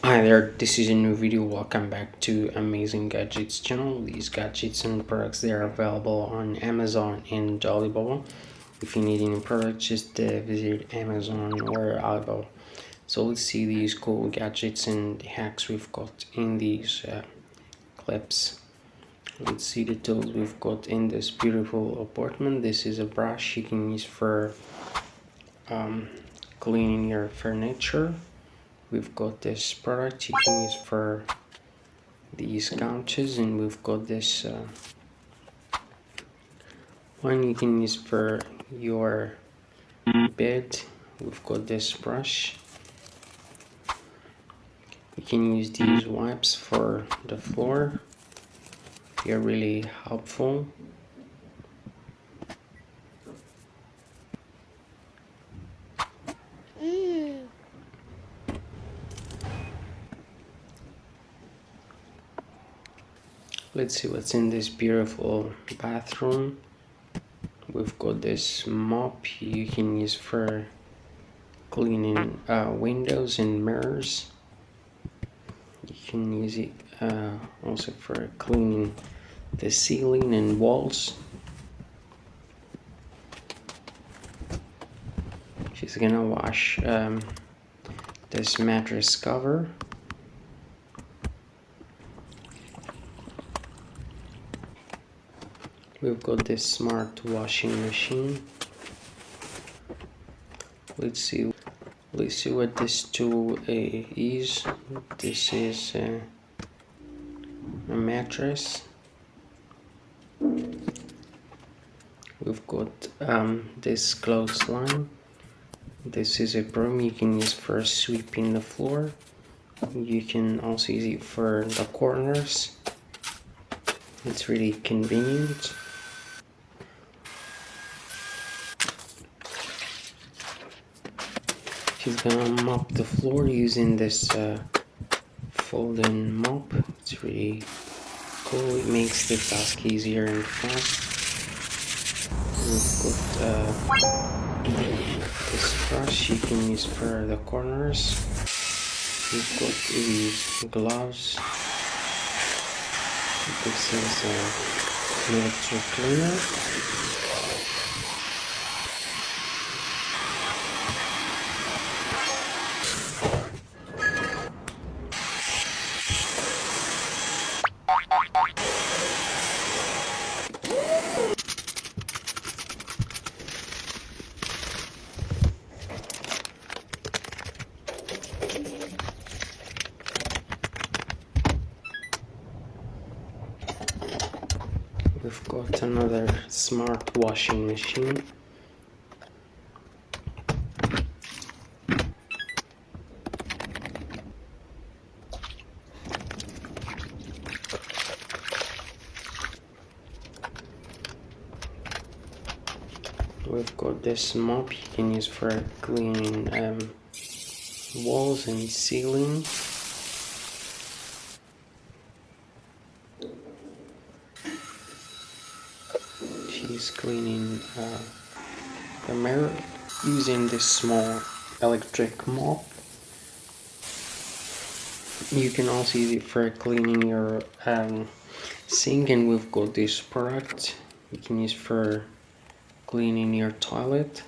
Hi there, this is a new video. Welcome back to Amazing Gadgets channel. These gadgets and products, they are available on Amazon and Alibaba. If you need any products, just visit Amazon or Alibaba. So let's see these cool gadgets and hacks we've got in these clips. Let's see the tools we've got in this beautiful apartment. This is a brush you can use for cleaning your furniture. We've got this product you can use for these couches, and we've got this one you can use for your bed. We've got this brush. You can use these wipes for the floor. They're really helpful. Let's see what's in this beautiful bathroom. We've got this mop you can use for cleaning windows and mirrors. You can use it also for cleaning the ceiling and walls. She's gonna wash this mattress cover. We've got this smart washing machine. Let's see what this tool is. This is a mattress. We've got this clothesline. This is a broom you can use for sweeping the floor. You can also use it for the corners. It's really convenient. She's gonna mop the floor using this folding mop. It's really cool. It makes the task easier and fast. We've got this brush you can use for the corners. We've got these gloves. This is an electric cleaner. We've got another smart washing machine. We've got this mop you can use for cleaning walls and ceiling. She's cleaning the mirror using this small electric mop. You can also use it for cleaning your sink, and we've got this product you can use for cleaning your toilet.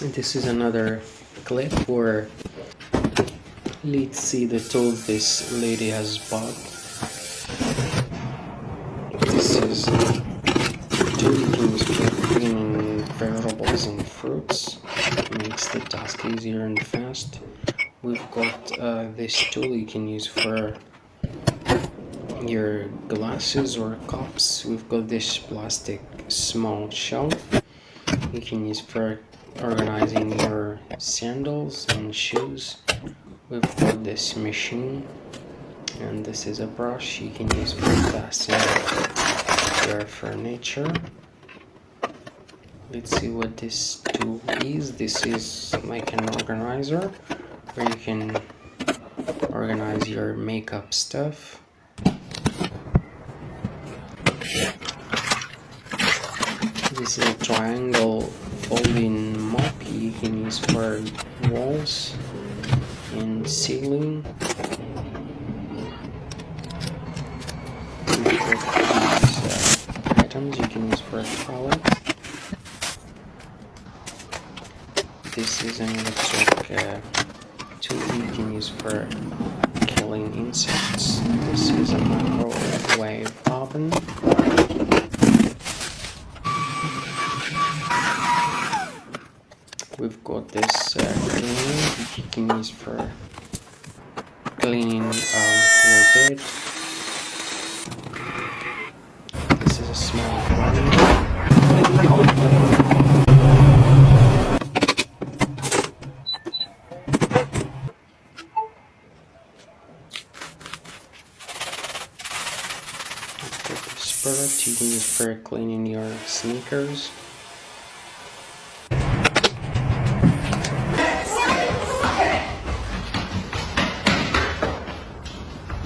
This is another clip where let's see the tool this lady has bought. This is a tool you can use for cleaning vegetables and fruits. It makes the task easier and fast. We've got this tool you can use for your glasses or cups. We've got this plastic small shelf. You can use for organizing your sandals and shoes. We've got this machine, and this is a brush you can use for fastening your furniture. Let's see what this tool is. This is like an organizer where you can organize your makeup stuff. This is a triangle folding mop you can use for walls and ceiling. We've got these items you can use for a toilet. This is an electric tool you can use for killing insects. This is a microwave oven. We've got this cleaner you can use for cleaning your bed. This is a small one. This product you can use for cleaning your sneakers.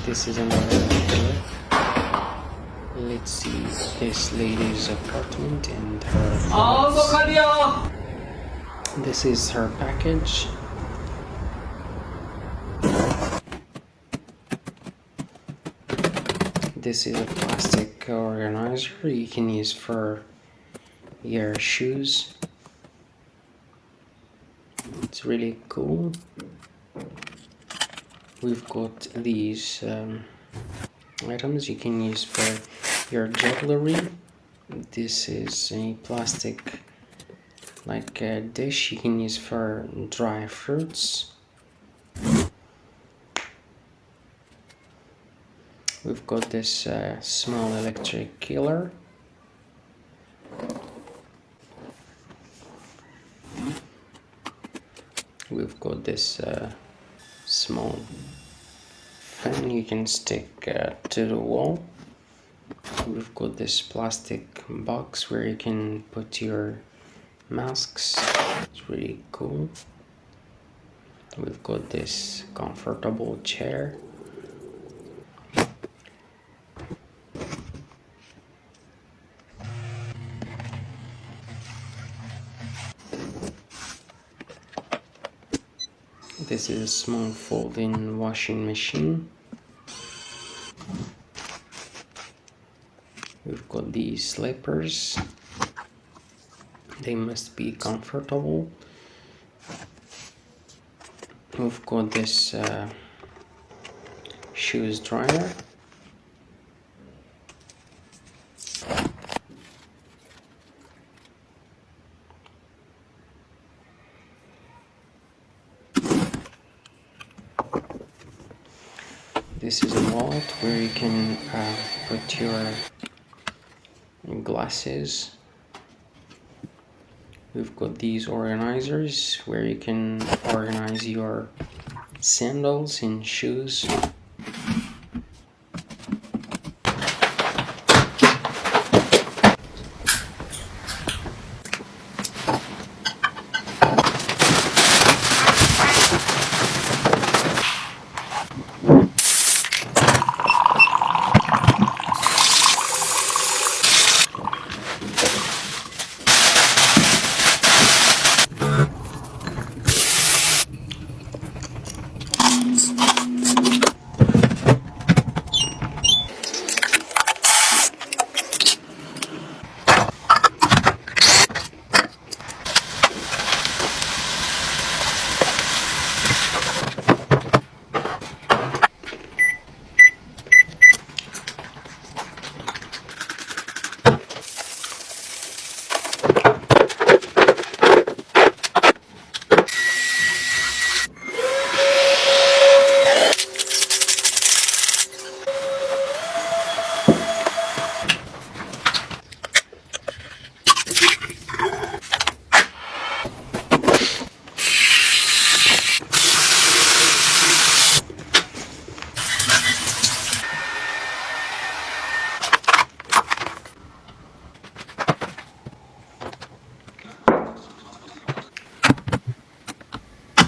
This is another door. Let's see this lady's apartment and her box. This is her package. This is a plastic organizer you can use for your shoes. It's really cool. We've got these items you can use for your jewelry. This is a plastic like a dish you can use for dry fruits. We've got this small electric killer. We've got this small fan you can stick to the wall. We've got this plastic box where you can put your masks. It's really cool. We've got this comfortable chair. This is a small folding washing machine. We've got these slippers. They must be comfortable. We've got this shoes dryer. This is a wallet where you can put your glasses. We've got these organizers where you can organize your sandals and shoes.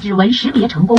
指纹识别成功。